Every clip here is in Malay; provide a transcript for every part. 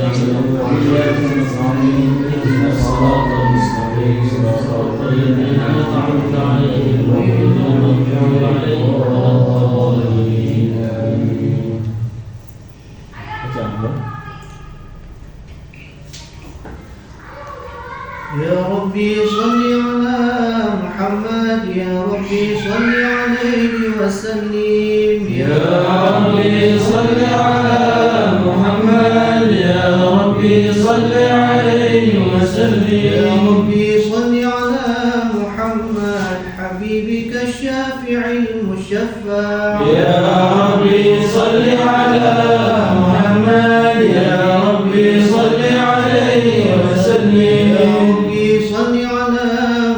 وإياك نستعين اهدنا الصراط المستقيم صراط الذين أنعمت عليهم غير المغضوب عليهم ولا الضالين آمين. يا ربي صل على محمد يا ربي صل عليه وسلم يا ربي صل على محمد يا ربي صل عليه وسلم يا ربي صل على محمد حبيبك الشافع المشفع يا ربي صل على محمد يا ربي صل عليه وسلم يا ربي صل على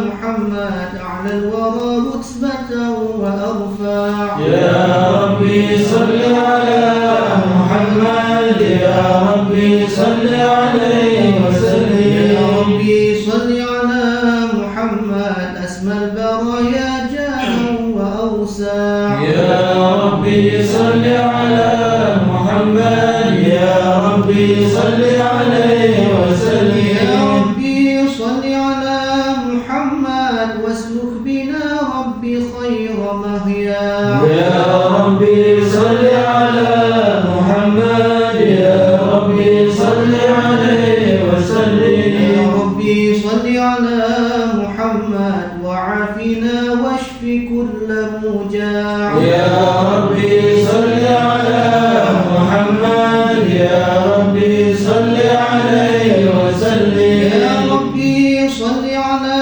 محمد أعلى الورى رتبة وأرفع يا ربي صل على محمد يا ربي صل عليه وسلم يا ربي صل على محمد أسمى البرايا جاها وأوسع يا ربي صل على محمد يا ربي صل عليه وسلم يا ربي صل على محمد واسلك بنا ربي خير مهيا يا ربي صل على محمد يا ربي صل عليه وسلم يا ربي صل على محمد وعافنا واشف كل موجع يا ربي صل على محمد يا ربي صل عليه وسلم يا ربي صل على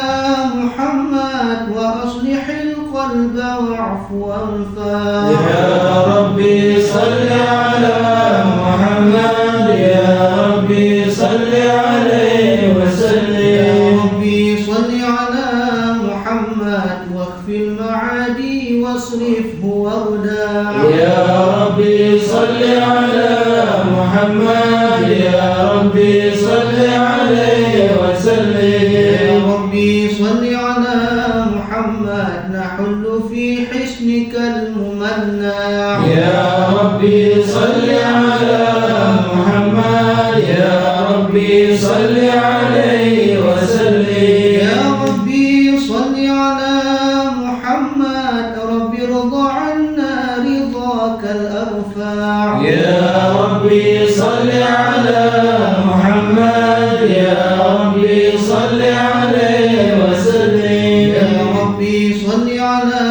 محمد وأصلح القلب واعف وانفع يا ربي صل على محمد يا ربي صل عليه وسلم يا ربي صل على محمد واخف المعادي واصرفه وردع يا ربي صل على محمد يا ربي صل عليه وسلم يا ربي صل على محمد نحل في حسنك الممنع يا ربي صل على محمد يا ربي صل عليه وسلم يا ربي صل على محمد رب ارضى عنا رضاك الأرفع يا ربي صل على محمد يا ربي صل عليه وسلم يا ربي صل على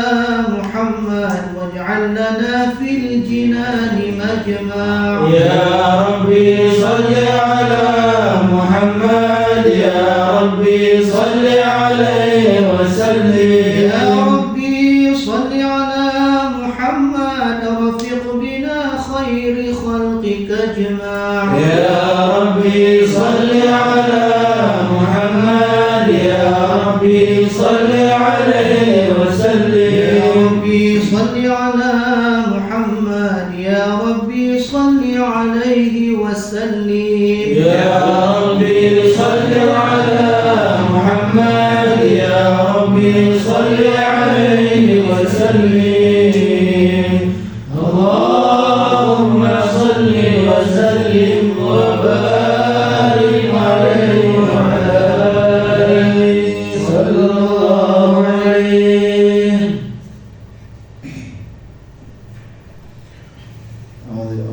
محمد واجعل لنا في الجنان مجمع يا ربي صل على محمد يا ربي صل عليه وسلم يا ربي صل على محمد رفق بنا خير خلقك اجمع يا ربي صل على محمد يا ربي صل عليه وسلم يا ربي صل على محمد يا ربي صل عليه وسلم يا ربي صل على محمد يا ربي صل عليه وسلم اللهم صل وسلم وبارك عليه وعلى آله صلى الله عليه.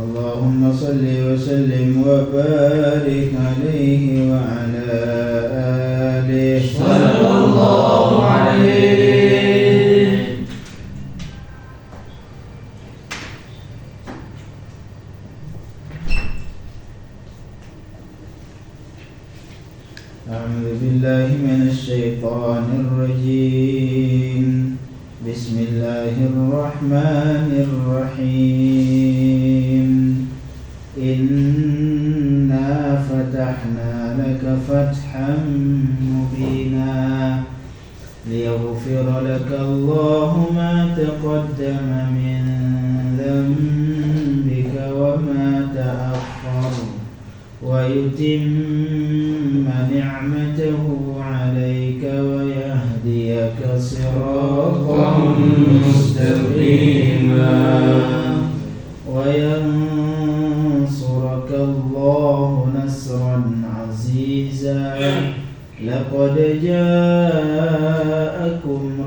اللهم صل وسلم وبارك عليه وعلى آله صلى الله عليه. أعوذ بالله من الشيطان الرجيم. بسم الله الرحمن الرحيم. إنا فتحنا لك فتحا مبينا ليغفر لك الله ما تقدم من ذنبك وما تأخر ويتم نعمته عليك ويهديك صراطا مستقيما وينصرك الله نصرا عزيزا لقد جاءكم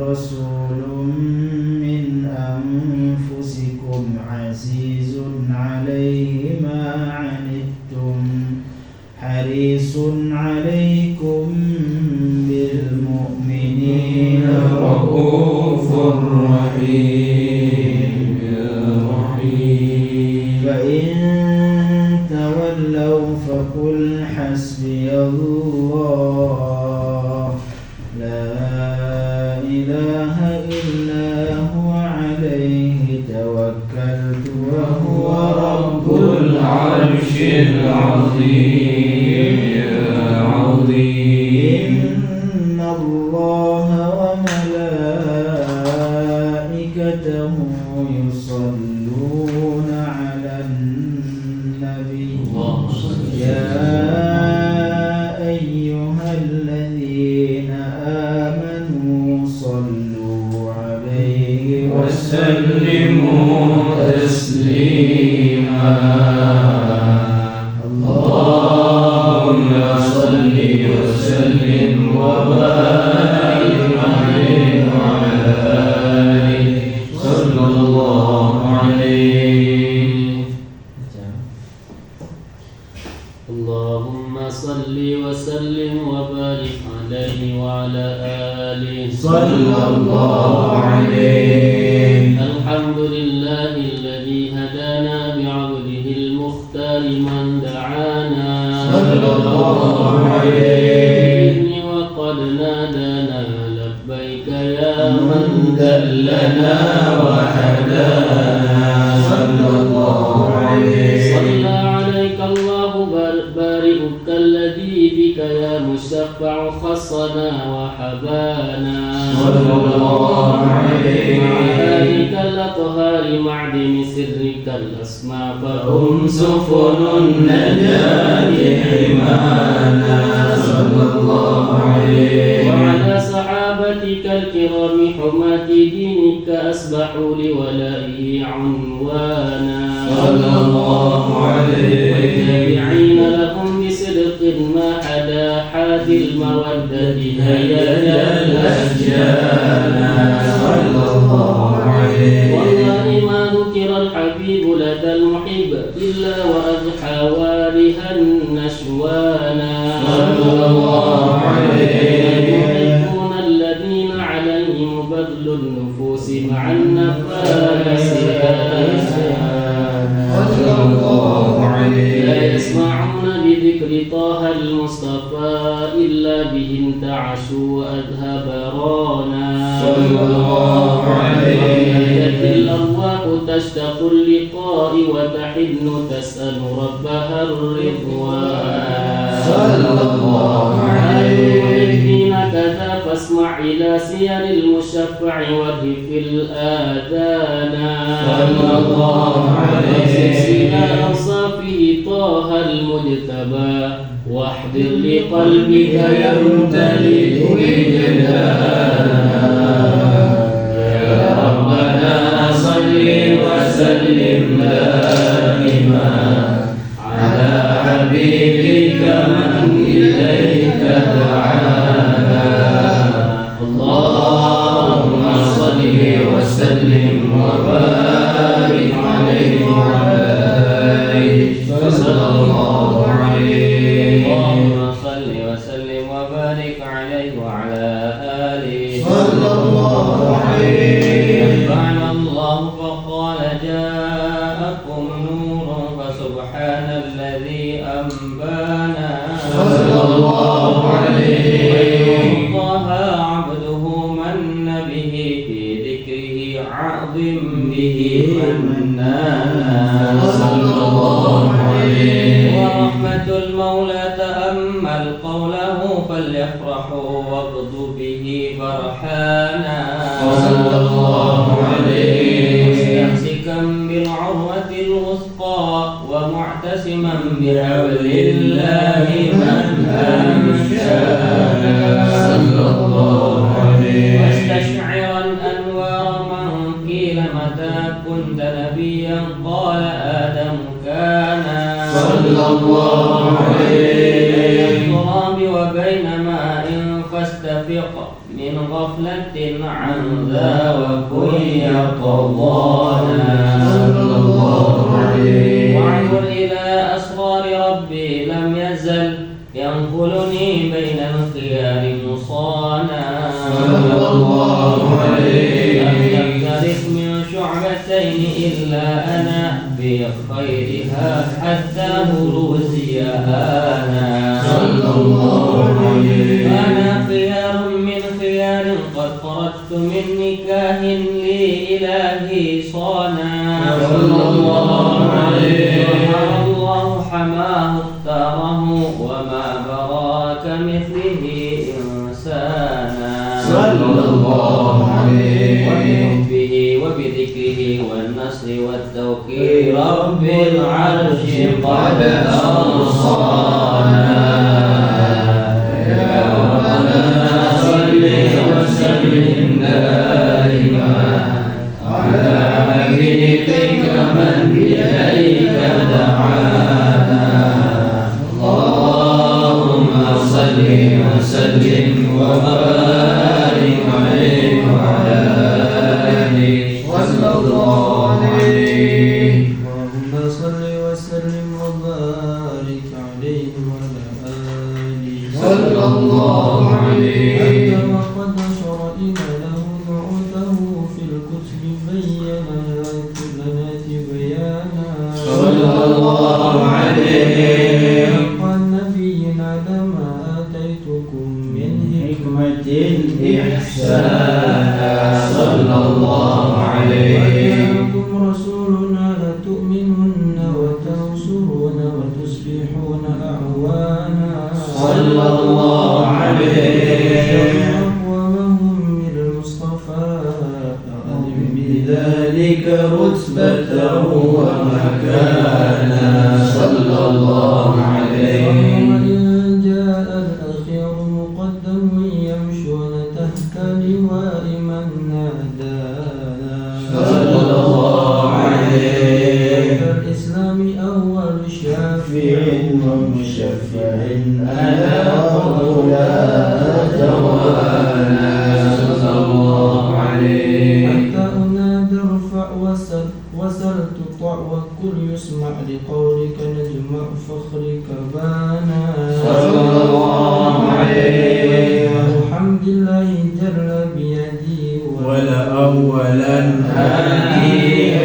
رسول من أنفسكم عزيز عليه ما عنتم حريص عليكم بالمؤمنين رؤوف رحيم فإن تولوا فقل حسبي الله لا إله إلا هو عليه توكلت وهو رب العرش العظيم إن الله وملائكته يصلون على النبي يا أيها الذين آمنوا صلوا عليه وسلموا تسليما اللهم صل وسلم وبارك عليه وعلى آله صلى الله عليه. اللهم صل وسلم وبارك عليه وعلى آله صلى الله عليه. الحمد لله الذي هدانا بعبده المختار من دعانا صلى الله عليه. وقد نادانا لبيك يا من دلنا وهدانا صلى الله عليه. صلى عليك الله بارئك الذي بك يا مشفع خصنا وحبانا صلى الله عليه. وعليك الأطهار معدن سرك الأسماء فهم سفن النجاة حمانا صلى الله عليه. وعلى صحابتك الكرام حماة دينك أسبحوا لولائه عنوانا صلى الله عليه. والتابعين لهم بصدق ما حدا حاد المودة هيا الأشجانا صلى الله عليه. والله ما ذكر الحبيب لدى المحب إلا وأضحى والها النشوانا صلى الله عليه. المحبون الذين عليهم بذل النفوس مع النفائس صلى الله عليه. لا يسمعون بذكر طه المصطفى إلا به انتعشوا وأذهب رانا صلى الله عليه. الأرواح تشتاق اللقاء وتحن تسأل ربها الرضوان صلى الله عليه. كذا فاسمع إلى سير المشفع وهف الآذان صلى الله عليه. إلى أوصافه طه المجتبى واحضر لقلبك يمتلئ وجدانا يا ربنا صل وسلم دائما على حبيبك من إليك دعانا. اللهم صل وسلم وبارك عليه وعلى آله صلى الله عليه. اللهم صل وسلم وبارك عليه وعلى آله صلى الله عليه. نفعنا الله فقال جاءكم نور فسبحان الذي أنبانا صلى الله عليه. الله عبده من به في ذكره عظم به منانا صلى الله عليه. ورحمة المولى تأمل قوله فليفرحوا واغضوا به فرحانا صلى الله عليه. مستمسكا بالعروة الوثقى ومعتصما بحبل الله من أنشانا صلى الله عليه. واستشعرا أنوار من قيل متى كنت نبيا قال آدم كان صلى الله عليه. التراب وبين ماء فاستفق من غفلة عن ذا وكن يقظانا صلى الله عليه وانظر إلى أسرار ربي لم يزل ينقلني بين الخيار مصانا صلى الله عليه لم يفترق من شعبتين إلا أنا بخيرها حتى بروزي آنا صلى الله عليه أنا خيار من خيار قد خرجت من نكاه لي إلهي صانا صلى الله عليه سبحان الله حماه اختاره وما برا كمثله إنسانا صلى الله عليه وبحبه وبذكره والنصر والتوكيل رب العرش قد أوصانا يا ربنا صل وسلم دائما على حبيبك من إليك دعانا اللهم صل وسلم وبارك عليه وعلى آله صلى الله عليه اللهم صل وسلم وبارك عليه وعلى آله صلى الله عليه حتى وقد شرعنا له نعوده في الكتب بين لنا بيانا صلى الله عليه قال نبينا لما آتيتكم من حكمة إحسانا صلى الله عليه وجاءكم رسولنا لتؤمنن وتنصرون وتصبحون أعوانا صلى الله عليه أقوامهم من المصطفى أعلم بذلك رتبته ومكانا صلى الله عليه وإن جاء الأخير مقدم يمشون تحت لواء من نادانا صلى الله عليه الإسلام أول شافع ومشفع أنا قولا أتوانا صلى الله عليه حتى أنادى ارفع وسل تطع وكل يسمع لقولك نجمع فخرك بانا صلى الله عليه الحمد لله جل بيدي ولأولا هذه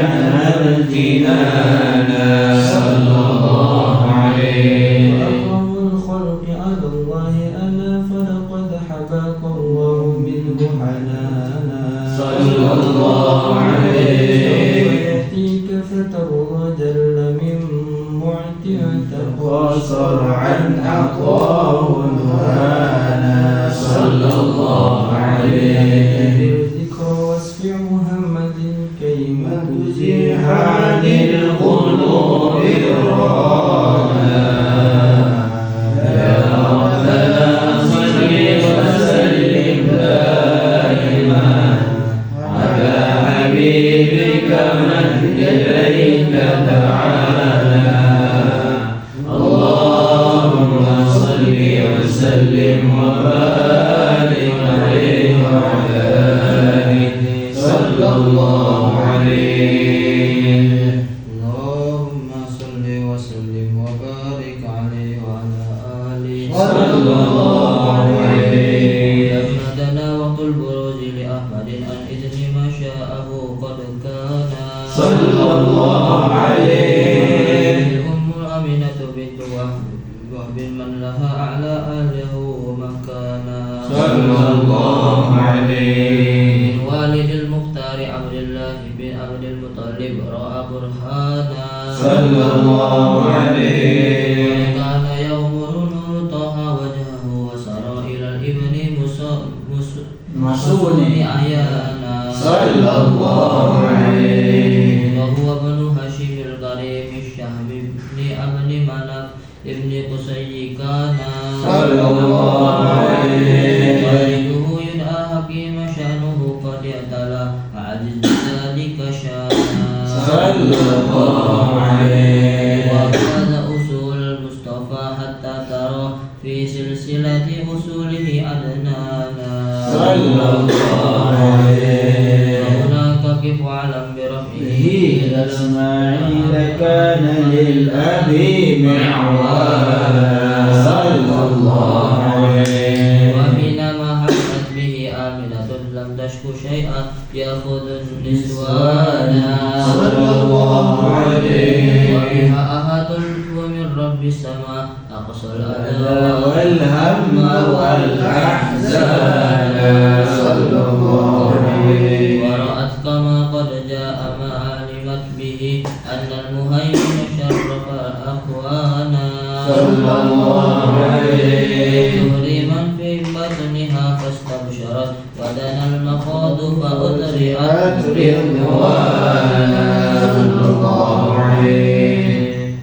أنا امتنانا صلى الله عليه وأكرم الخلق على الله أنا فلقد حباك الله منه حنانا صلى الله عليه يأتيك فترضى جل من معتع تقاصر عن أقواه نهانا صلى الله عليه الذكر واسفع محمد كيما تزيح عن القلوب الرانا يا ربنا صل وسلم دائما على حبيبك من إليك دعانا اللهم صل وسلم وبارك عليه وعلى آله صلى الله عليه اللهم صل وسلم وبارك عليه وعلى آله صلى الله عليه أحمدنا وقل بروز لأحمد عن إذن ما شاءه قد كان صلى الله عليه الأم الأمينة بنت وهب من لها أعلى أهله ومكانا صلى الله عليه والد المختار عبد الله بن عبد المطلب رأى برهانا صلى الله عليه كان يغمر نور طه وجهه وسرى إلى الابن مسون عيانا صلى الله عليه وهو ابن هاشم الكريم الشهم بن عبد مناف ابن قصي كان صلى الله عليه والده يدعى حكيم شأنه قد اعتلى عجز ذلك شانا صلى الله عليه وكان أصول المصطفى حتى ترى في الله عليه وهناك قف واعلم برفعه إلى إسماعيل كان للأب معوالا صلى الله عليه وحينما حملت به آمنة لم تشك شيئا يأخذ النسوان صلى الله عليه وبها أحد ومن رب السماء أقصى الأذى والهم والأحزان صلى الله عليه ورأت كما قد جاء ما علمت به أن المهيمن شرف أخوانا صلى الله عليه تهريما في بطنها فاستبشرت ودنا المخاض فأدرئت رضوانا صلى الله عليه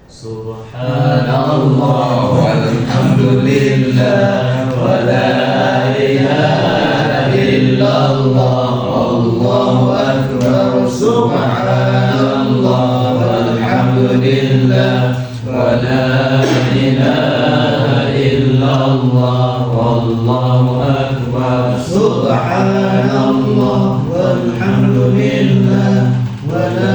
سبحان الله والحمد لله ولا إله إلا الله الله أكبر سبحان الله والحمد لله ولا إله إلا الله والله أكبر سبحان الله والحمد لله ولا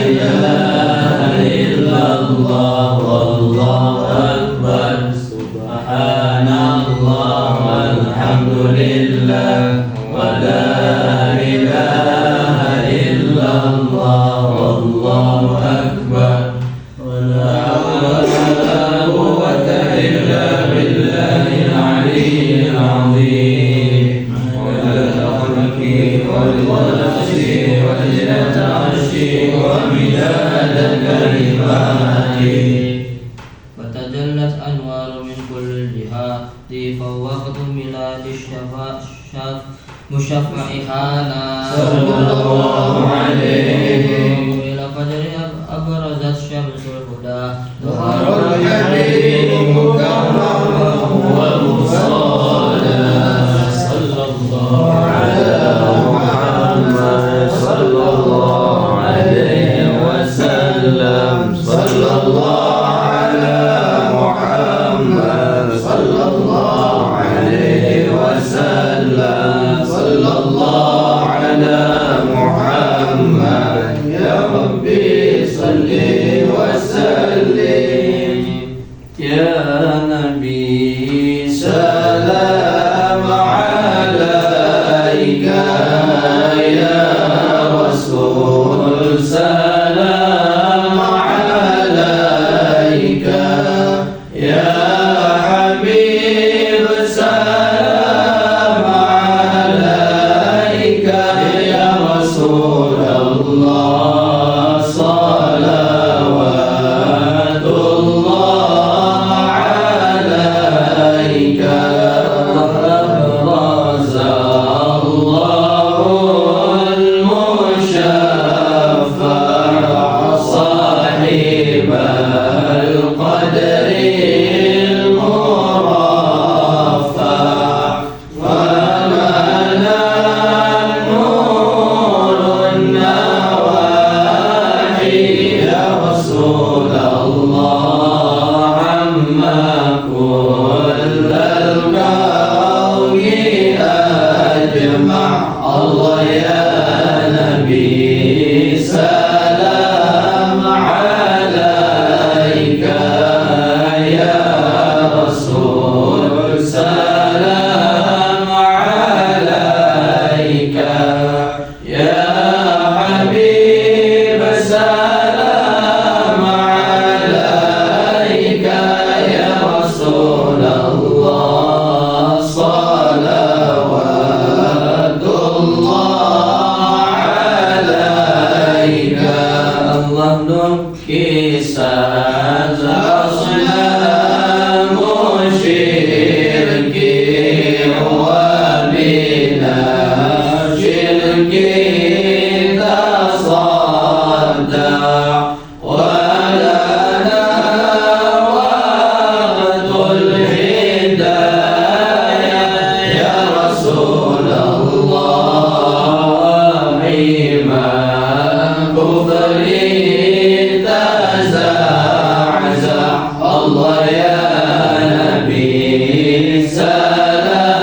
إله إلا الله والله أكبر سبحان الله والحمد لله ولا إله إلا الله والله أكبر ولا حول ولا قوة إلا بالله العلي العظيم وعلى خلقه ونفسه وزنة عرشه ومداد كلماته فتجلت أنوار من كل الجهات فوقت ميلاد مشفع حالا صلى الله عليه إلى فجر أبرزت شمس الهدى ظهر الحبيب مكرما ومصالا صلى الله على محمد صلى الله عليه وسلم صلى الله على محمد صلى الله عليه وسلم صلى الله على محمد يا ربي صل وسلم يا نبي سلام عليك يا رسول سلام عليك يا حبيب سلام عليك يا رسول الله صلوات الله عليك أبرز الله المشفع صاحب القدر المرفع ومنى نور النواحي يا رسول الله عما كل الكون أجمع الله يا نبي سلام عليك يا رسول سلام عليك يا حبيب سلام عليك يا رسول الله صلوات الله عليك الله نكسر أصنام شركي ومن الشرك تصدع ولنا وقت الهداية يا رسول الله ما كفر تزعزع الله يا نبي سلام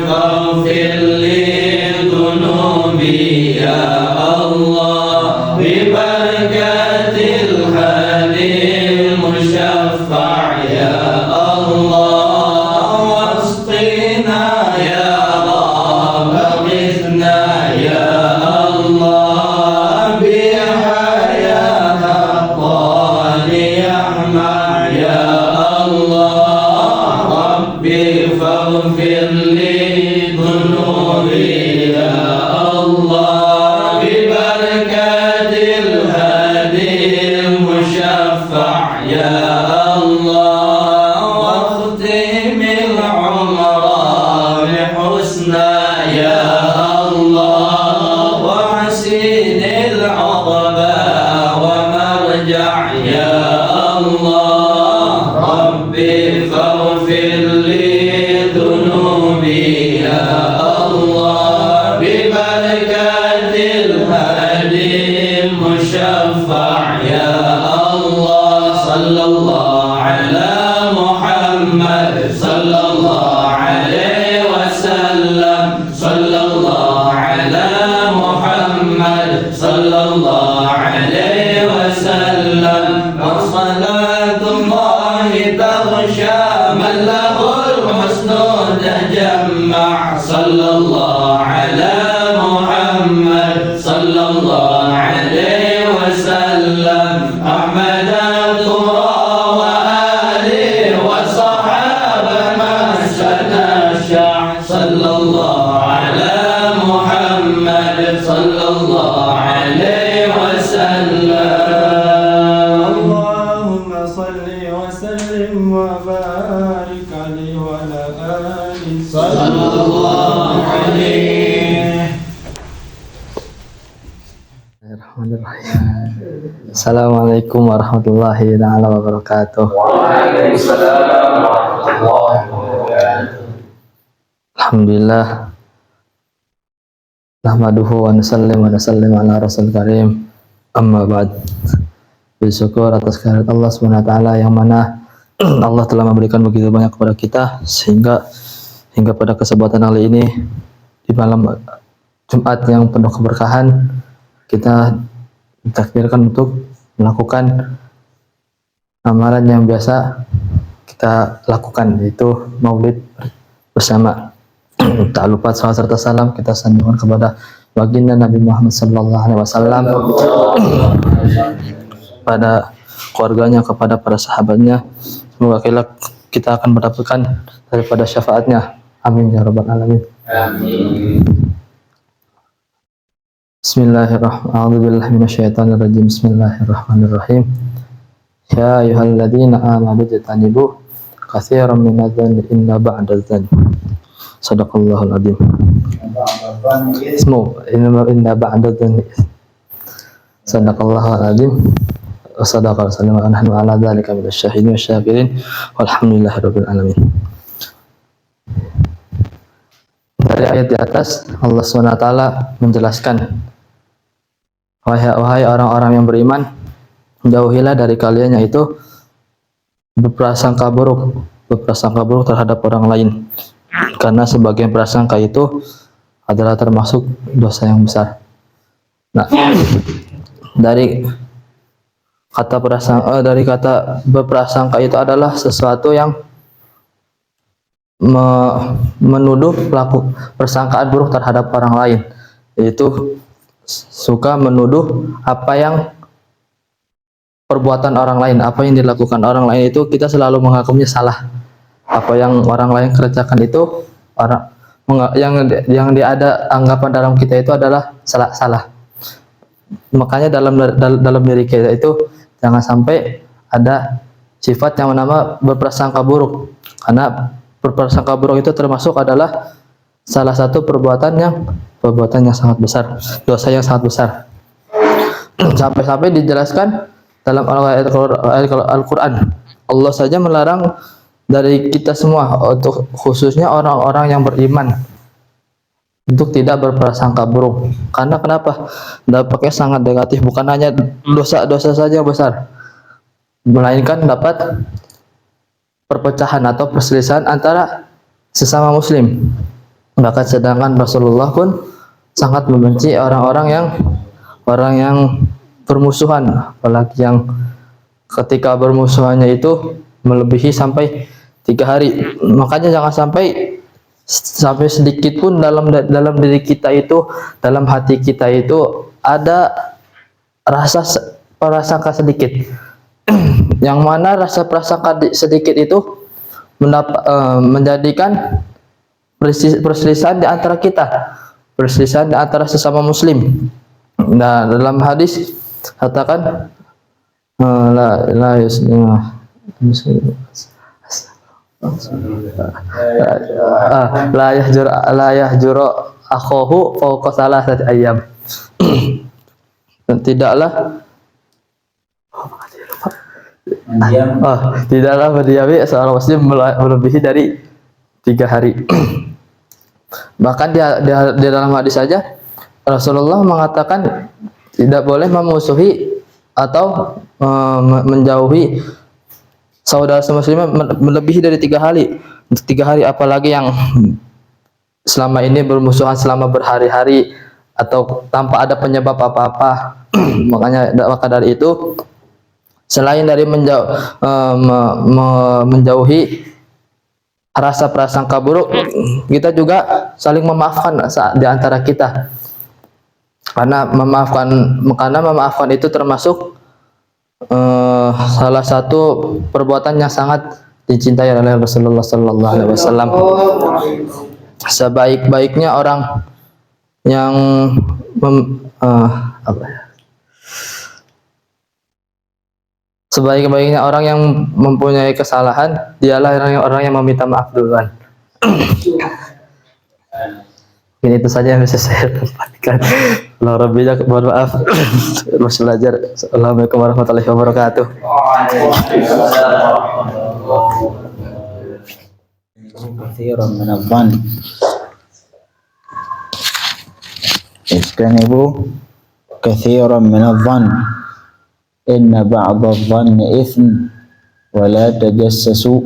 فاغفر لي ذنوبي ذنوبي يا الله ببركة الهادي المشفع يا الله واسقنا يا رب اغثنا يا الله بحياة الطالع يا الله ربي فاغفر لي ذنوبي يا الله ببركة الهادي المشفع يا الله واختم العمر بحسنى يا الله وحسين العقبى ومرجع يا الله ربي فاغفر لي ذنوبي يا الله ببركة الهادي المشفع يا الله صلى الله على محمد صلى الله عليه وسلم صلى الله على محمد صلى الله عليه وسلم وصلاة الله تغشى من له الحسن تجمع صلى الله على محمد صلى الله عليه وسلم أحمد الطرى وآله وصحابة ما شنشع صلى الله على محمد صلى الله عليه وسلم اللهم صل وسلم وبارك عليه وعلى آله صلى الله عليه. Assalamualaikum warahmatullahi taala wabarakatuh. Waalaikumsalam warahmatullahi wabarakatuh. Alhamdulillah. Nahmaduhu wa nusallim ala rasul karim. Amma ba'd. Bersyukur atas kehadirat Allah Subhanahu wa taala yang mana Allah telah memberikan begitu banyak kepada kita sehingga pada kesempatan kali ini di malam Jumat yang penuh keberkahan kita ditakdirkan untuk melakukan amalan yang biasa kita lakukan, yaitu maulid bersama. Tak lupa salawat serta salam kita sanjungkan kepada baginda Nabi Muhammad sallallahu alaihi wasallam, pada keluarganya, kepada para sahabatnya. Semoga kita akan mendapatkan daripada syafaatnya. Amin ya rabbal alamin. Amin. Bismillahirrahmanirrahim. Bismillahirrahmanirrahim. Ya ayyuhalladzina amanu jtanibu katsiran minadh-dhanni inna ba'dadh-dhanni. Shadaqallahul adzim. Inna ba'dadh-dhanni. Shadaqallahul adzim. Wa sadaqa rasuluna wa nahnu ala dzalika minasyahidin wasyakirin walhamdulillahirabbil alamin. Dari ayat di atas Allah SWT menjelaskan, wahai orang-orang yang beriman, jauhilah dari kalian yaitu berprasangka buruk terhadap orang lain, karena sebagian prasangka itu adalah termasuk dosa yang besar. Nah, dari kata berprasangka itu adalah sesuatu yang menuduh pelaku persangkaan buruk terhadap orang lain, yaitu suka menuduh apa yang perbuatan orang lain, apa yang dilakukan orang lain itu kita selalu mengakuinya salah. Apa yang orang lain kerjakan itu yang ada anggapan dalam kita itu adalah salah. Makanya dalam diri kita itu jangan sampai ada sifat yang bernama berprasangka buruk, karena berprasangka buruk itu termasuk adalah salah satu perbuatan yang sangat besar, dosa yang sangat besar. Sampai-sampai dijelaskan dalam ayat Al-Quran, Allah saja melarang dari kita semua, untuk khususnya orang-orang yang beriman, untuk tidak berprasangka buruk. Karena kenapa? Dampaknya sangat negatif, bukan hanya dosa-dosa saja yang besar, melainkan dapat perpecahan atau perselisihan antara sesama muslim. Bahkan sedangkan Rasulullah pun sangat membenci orang yang bermusuhan, apalagi yang ketika bermusuhannya itu melebihi sampai 3 hari. Makanya jangan sampai sedikit pun dalam diri kita itu, dalam hati kita itu ada prasangka sedikit. Yang mana rasa prasangka sedikit itu menjadikan perselisihan di antara kita, perselisihan di antara sesama muslim. Nah, dalam hadis katakan la yahjuru akhahu fawqa salasati ayyam. Dan tidaklah berdiami seorang muslim melebihi dari 3 hari. Bahkan di dalam hadis saja Rasulullah mengatakan tidak boleh memusuhi atau menjauhi saudara semuslimnya melebihi dari 3 hari. 3 hari, apalagi yang selama ini bermusuhan selama berhari-hari atau tanpa ada penyebab apa-apa. Maka dari itu, selain dari menjauhi rasa prasangka buruk, kita juga saling memaafkan di antara kita. Karena memaafkan itu termasuk salah satu perbuatan yang sangat dicintai oleh Rasulullah sallallahu alaihi wasallam. Sebaik-baiknya orang yang sebaik-baiknya orang yang mempunyai kesalahan, dialah orang yang meminta maaf duluan. Ini itu saja yang bisa saya tempatkan. Allah Rabbinya, mohon maaf. Masih belajar. Assalamualaikum warahmatullahi wabarakatuh. كثيرا من الظن اجتنبوا كثيرا من الظن إن بعض الظن إثم ولا تجسسوا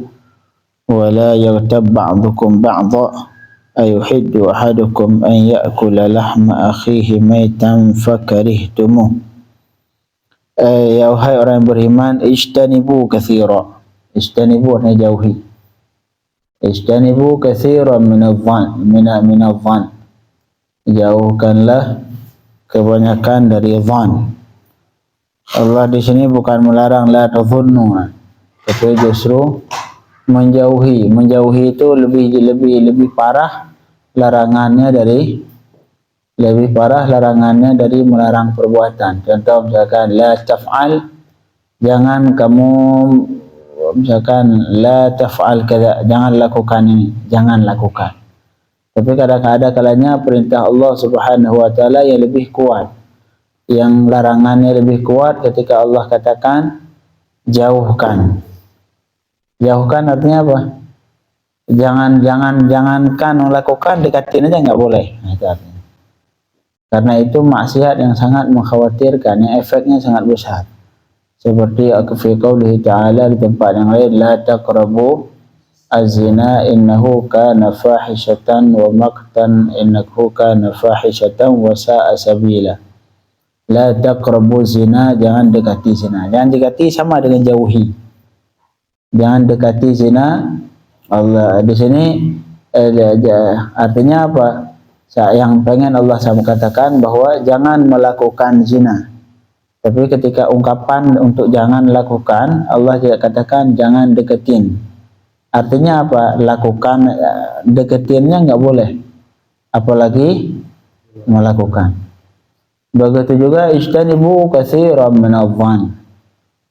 ولا يغتب بعضكم بعضا أيحب أحدكم أن يأكل لحم أخيه ميتا فكرهتموه. Ya wahai orang yang beriman, ijtanibu katsira. Ijtanibu artinya jauhi. Ijtanibu katsiran minadh-dhann. Jauhkanlah kebanyakan dari dhan. Allah di sini bukan melarang la tadhunnu, tapi justru menjauhi. Menjauhi itu lebih parah larangannya dari melarang perbuatan. Contoh misalkan la taf'al, jangan kamu, misalkan la taf'al kadza, jangan lakukan ini, jangan lakukan. Tapi kadang-kadang kalanya perintah Allah Subhanahu wa taala yang lebih kuat, yang larangannya lebih kuat ketika Allah katakan jauhkan. Jauhkan artinya apa? Jangankan melakukan, dekatin aja nggak boleh. Nah, itu artinya. Karena itu maksiat yang sangat mengkhawatirkan, yang efeknya sangat besar. Seperti fi qoulihi ta'ala di tempat yang lain, la taqrabu az-zina innahu kana fahishatan wa maqtan innahu kana fahishatan wa sa'a sabila. La taqrabu zina, jangan dekati zina. Jangan dekati sama dengan jauhi. Jangan dekati zina. Allah di sini artinya apa? Yang pengen Allah sama katakan bahwa jangan melakukan zina. Tapi ketika ungkapan untuk jangan lakukan, Allah tidak katakan jangan deketin. Artinya apa? Lakukan, deketinnya nggak boleh. Apalagi melakukan. Begitu juga ijtanibu katsiran minadh-dhann.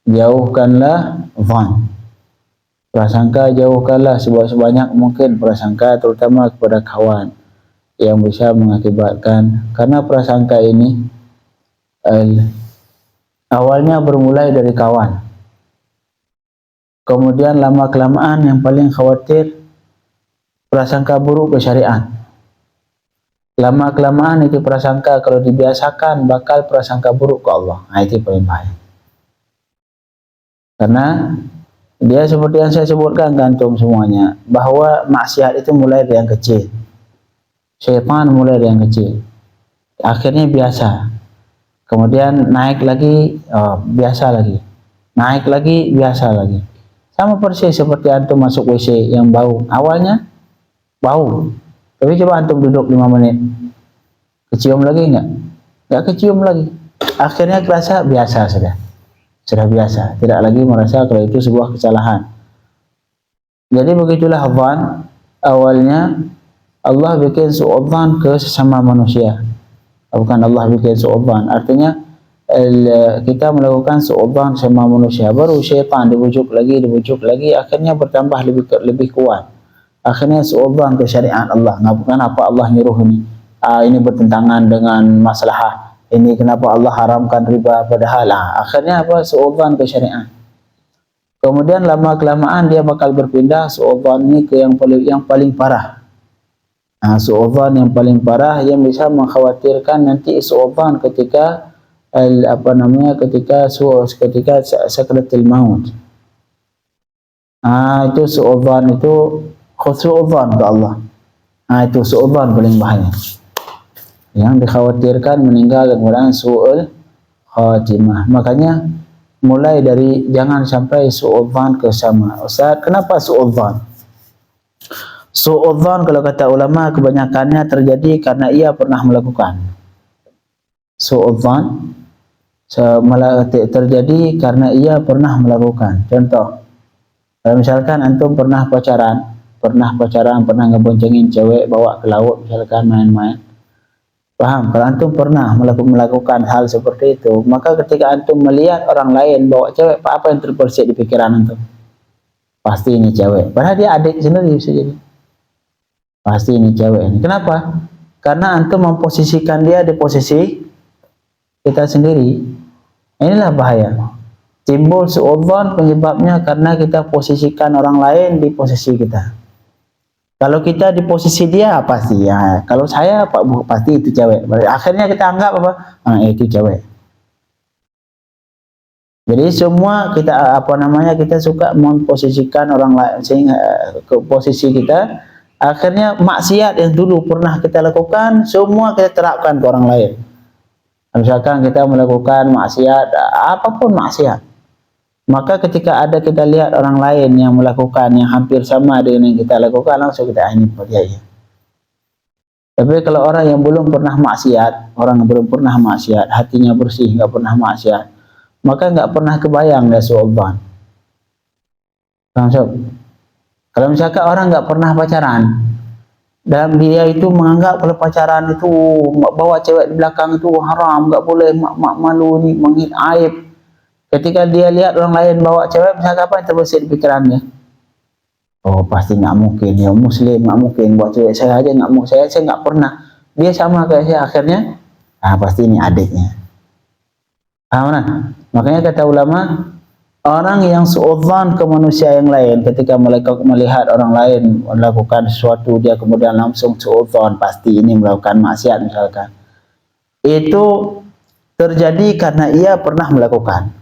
Jauhkanlah dhan. Prasangka jauhkanlah sebanyak mungkin prasangka, terutama kepada kawan, yang bisa mengakibatkan, karena prasangka ini awalnya bermulai dari kawan, kemudian lama-kelamaan yang paling khawatir prasangka buruk ke syariat. Lama-kelamaan itu prasangka kalau dibiasakan bakal prasangka buruk ke Allah. Nah, itu paling bahaya. Karena dia seperti yang saya sebutkan gantung semuanya, bahwa maksiat itu mulai dari yang kecil. Syaitan mulai dari yang kecil. akhirnya biasa. Kemudian naik lagi, biasa lagi. Naik lagi, biasa lagi. Sama persis seperti antum masuk WC yang bau. Awalnya bau, tapi coba antum duduk 5 menit, kecium lagi enggak? Enggak kecium lagi. Akhirnya kerasa biasa sudah biasa, tidak lagi merasa kalau itu sebuah kesalahan. Jadi begitulah dzan. Awalnya Allah bikin suudzan ke sesama manusia, bukan Allah bikin suudzan. Artinya kita melakukan suudzan sama manusia, baru syaitan dibujuk lagi, akhirnya bertambah lebih kuat. Akhirnya suudzan ke syariat Allah. Kenapa Allah nyuruh ini? Ini bertentangan dengan maslahah. Ini kenapa Allah haramkan riba, padahal akhirnya apa? Suudzan ke syariat. Kemudian lama kelamaan dia bakal berpindah suudzan ini ke yang paling parah. Suudzan yang paling parah yang bisa mengkhawatirkan nanti suudzan ketika ketika sakratul maut. Itu suudzan, itu khusuudzan ke Allah. Itu suudzan paling bahaya. Yang dikhawatirkan meninggal kemudian su'ul khatimah. Makanya mulai dari jangan sampai su'udzan ke sama. Ustaz, kenapa su'udzan? Su'udzan kalau kata ulama kebanyakannya terjadi karena ia pernah melakukan. Su'udzan terjadi karena ia pernah melakukan. Contoh, kalau misalkan antum pernah pacaran, pernah ngeboncengin cewek bawa ke laut, misalkan main-main. Paham? Kalau antum pernah melakukan hal seperti itu, maka ketika antum melihat orang lain bawa cewek, apa yang terbersih di pikiran antum? Pasti ini cewek. Padahal dia adik sendiri bisa jadi. Pasti ini cewek ini. Kenapa? Karena antum memposisikan dia di posisi kita sendiri. Inilah bahaya. Timbul suudzan penyebabnya karena kita posisikan orang lain di posisi kita. Kalau kita di posisi dia pasti ya. Kalau saya pasti itu cewek. Akhirnya kita anggap apa? Itu cewek. Jadi semua kita kita suka memposisikan orang lain sehingga ke posisi kita. Akhirnya maksiat yang dulu pernah kita lakukan semua kita terapkan ke orang lain. Misalkan kita melakukan maksiat, apapun maksiat. Maka ketika ada kita lihat orang lain yang melakukan yang hampir sama dengan yang kita lakukan, langsung kita ini dia. Tapi kalau orang yang belum pernah maksiat, hatinya bersih, nggak pernah maksiat, maka nggak pernah kebayang dia suudzan. Kalau misalkan orang nggak pernah pacaran, dan dia itu menganggap kalau pacaran itu bawa cewek di belakang itu haram, nggak boleh, malu nih, menghina aib. Ketika dia lihat orang lain bawa cewek, misalnya apa yang terbersih di pikirannya? Oh pasti nggak mungkin, ya muslim nggak mungkin bawa cewek, saya aja nggak mau, saya nggak pernah. Dia sama kayak saya, akhirnya pasti ini adiknya. Makanya kata ulama, orang yang suudzan ke manusia yang lain, ketika melihat orang lain melakukan sesuatu, dia kemudian langsung suudzan, pasti ini melakukan maksiat misalkan. Itu terjadi karena ia pernah melakukan.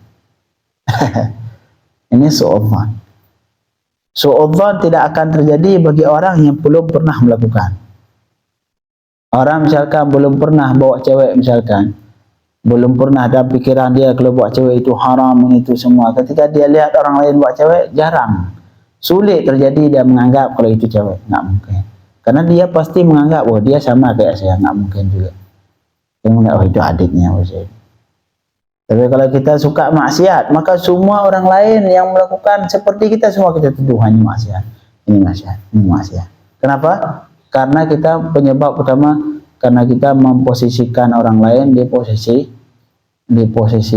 Ini suudzan. Suudzan tidak akan terjadi bagi orang yang belum pernah melakukan. Orang misalkan belum pernah bawa cewek, misalkan belum pernah ada pikiran dia kalau bawa cewek itu haram, itu semua. Ketika dia lihat orang lain bawa cewek, jarang, sulit terjadi dia menganggap kalau itu cewek, nggak mungkin. Karena dia pasti menganggap, oh dia sama kayak saya, nggak mungkin juga. Dia menganggap, oh itu adiknya, Tapi kalau kita suka maksiat, maka semua orang lain yang melakukan seperti kita, semua kita tuduh hanya maksiat. Ini maksiat, ini maksiat. Kenapa? Karena kita penyebab utama, karena kita memposisikan orang lain di posisi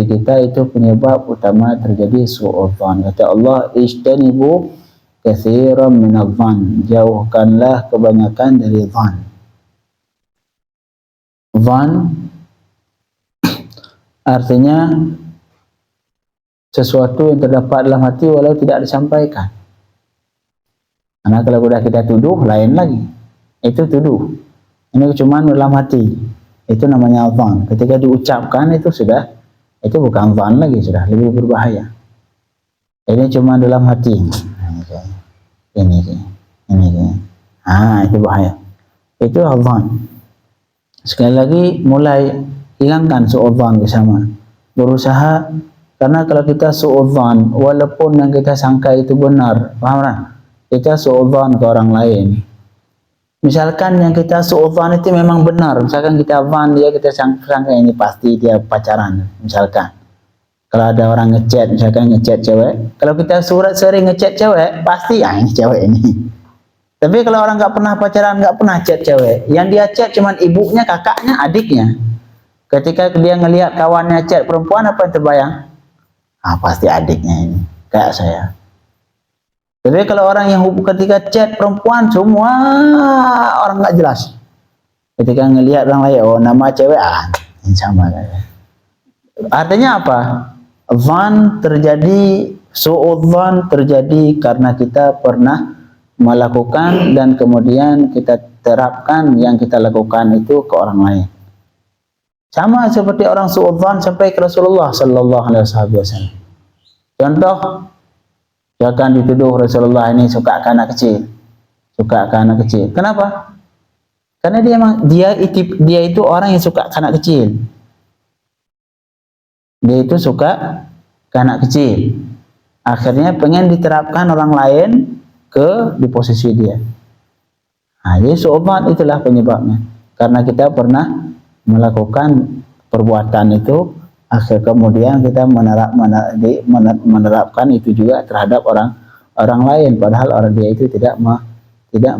kita, itu penyebab utama terjadi suudzan. Kata Allah, ijtanibu katsiran minadh-dhann, jauhkanlah kebanyakan dari dhan. Dhan artinya sesuatu yang terdapat dalam hati walau tidak disampaikan. Karena kalau sudah kita tuduh, lain lagi. Itu tuduh. Ini cuma dalam hati. Itu namanya dhan. Ketika diucapkan itu sudah, itu bukan dhan lagi, sudah lebih berbahaya. Ini cuma dalam hati. Ini. Itu bahaya. Itu dhan. Sekali lagi, mulai hilangkan suudzon bersama. Berusaha, karena kalau kita suudzon, walaupun yang kita sangka itu benar, paham tak? Kita suudzon ke orang lain. Misalkan yang kita suudzon itu memang benar, misalkan kita van dia, kita sangka ini pasti dia pacaran, misalkan. Kalau ada orang ngechat, misalkan ngechat cewek, kalau kita sering ngechat cewek, pasti ini cewek ini. Tapi kalau orang nggak pernah pacaran, nggak pernah chat cewek, yang dia chat cuman ibunya, kakaknya, adiknya. Ketika dia ngelihat kawannya chat perempuan, apa yang terbayang? Pasti adiknya ini, kayak saya. Tapi kalau orang yang ketika chat perempuan, semua orang nggak jelas. Ketika ngelihat orang lain, oh nama cewek, ini sama kayak. Artinya apa? Dhan terjadi, suudzon terjadi karena kita pernah melakukan dan kemudian kita terapkan yang kita lakukan itu ke orang lain. Sama seperti orang suudzon sampai ke Rasulullah sallallahu alaihi wasallam. Contoh, jangan dituduh Rasulullah ini suka ke anak kecil. Suka ke anak kecil. Kenapa? Karena dia itu orang yang suka ke anak kecil. Dia itu suka ke anak kecil. Akhirnya pengen diterapkan orang lain di posisi dia. Jadi suudzon itulah penyebabnya. Karena kita pernah melakukan perbuatan itu, akhir kemudian kita menerapkan itu juga terhadap orang lain, padahal orang dia itu tidak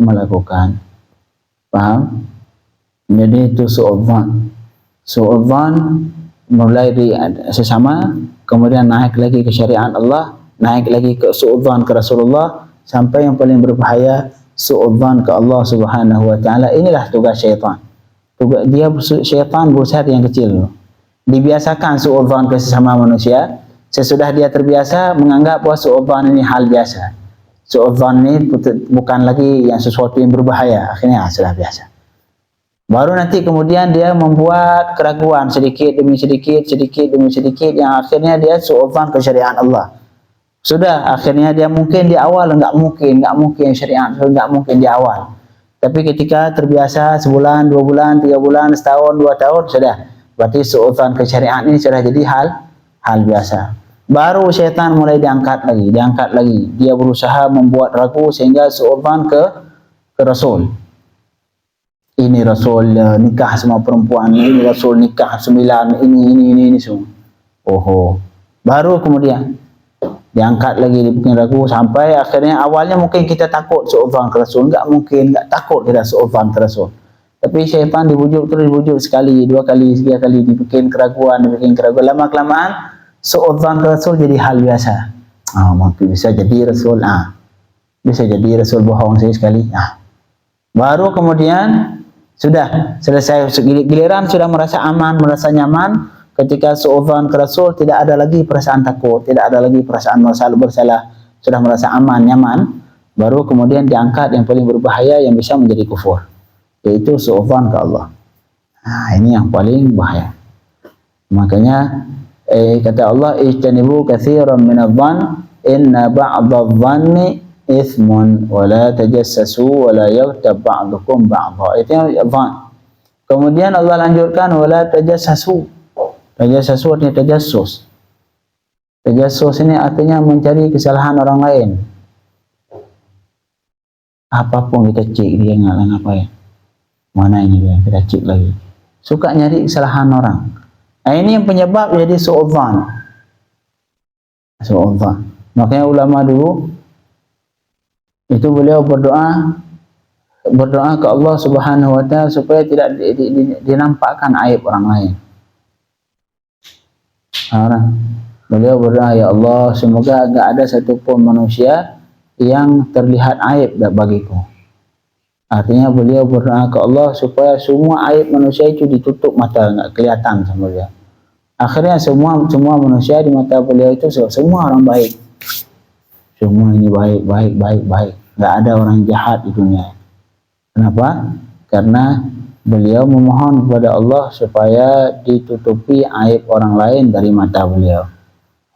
melakukan. Paham? Jadi itu suudzon. Suudzon mulai di sesama, kemudian naik lagi ke syariat Allah, naik lagi ke suudzon ke Rasulullah, sampai yang paling berbahaya suudzon ke Allah Subhanahu wa taala. Inilah tugas syaitan. Syaitan berusaha yang kecil. Dibiasakan suudzon ke sesama manusia, sesudah dia terbiasa menganggap bahwa suudzon ini hal biasa. Suudzon ini bukan lagi yang sesuatu yang berbahaya, akhirnya sudah biasa. Baru nanti kemudian dia membuat keraguan sedikit demi sedikit, yang akhirnya dia suudzon ke syariat Allah. Sudah, akhirnya dia mungkin di awal enggak mungkin syariat, enggak mungkin di awal. Tapi ketika terbiasa sebulan, 2 bulan, 3 bulan, setahun, 2 tahun, sudah. Berarti suudzon ke syariat ini sudah jadi hal biasa. Baru syaitan mulai diangkat lagi. Dia berusaha membuat ragu sehingga suudzon ke Rasul. Ini Rasul nikah sama perempuan, ini Rasul nikah 9, ini semua. Baru kemudian diangkat lagi, dibikin ragu, sampai akhirnya awalnya mungkin kita takut suudzon ke Rasul, enggak takut kita suudzon ke Rasul. Tapi syaitan dibujuk sekali, 2 kali, 3 kali, dibikin keraguan, lama-kelamaan suudzon ke Rasul jadi hal biasa. Mungkin bisa jadi Rasul, bisa jadi Rasul bohong sekali. Baru kemudian sudah selesai, giliran sudah merasa aman, merasa nyaman. Ketika suudzon ke Rasul, tidak ada lagi perasaan takut, tidak ada lagi perasaan bersalah, sudah merasa aman, nyaman. Baru kemudian diangkat yang paling berbahaya yang bisa menjadi kufur, yaitu suudzon ke Allah. Ini yang paling bahaya. Makanya kata Allah, ijtanibu katsiran minadh-dhann inna ba'dadh-dhanni ithmun wa la tajassasu wa la yaghtab ba'dukum ba'dha. Itu dhann. Kemudian Allah lanjutkan wala tajassasu. Tajassasu artinya tajassus. Tajassus ini artinya mencari kesalahan orang lain. Apapun kita cek dia ngapain. Mana ini dia, kita cek lagi. Suka nyari kesalahan orang. Ini yang penyebab jadi suudzon. Makanya ulama dulu itu beliau berdoa ke Allah Subhanahu wa taala supaya tidak dinampakkan aib orang lain. Beliau berdoa, ya Allah, semoga enggak ada satupun manusia yang terlihat aib bagiku. Artinya beliau berdoa ke Allah supaya semua aib manusia itu ditutup mata, enggak kelihatan sama dia. Akhirnya semua manusia di mata beliau itu semua orang baik. Semua ini baik. Enggak ada orang jahat di dunia. Kenapa? Karena beliau memohon kepada Allah supaya ditutupi aib orang lain dari mata beliau.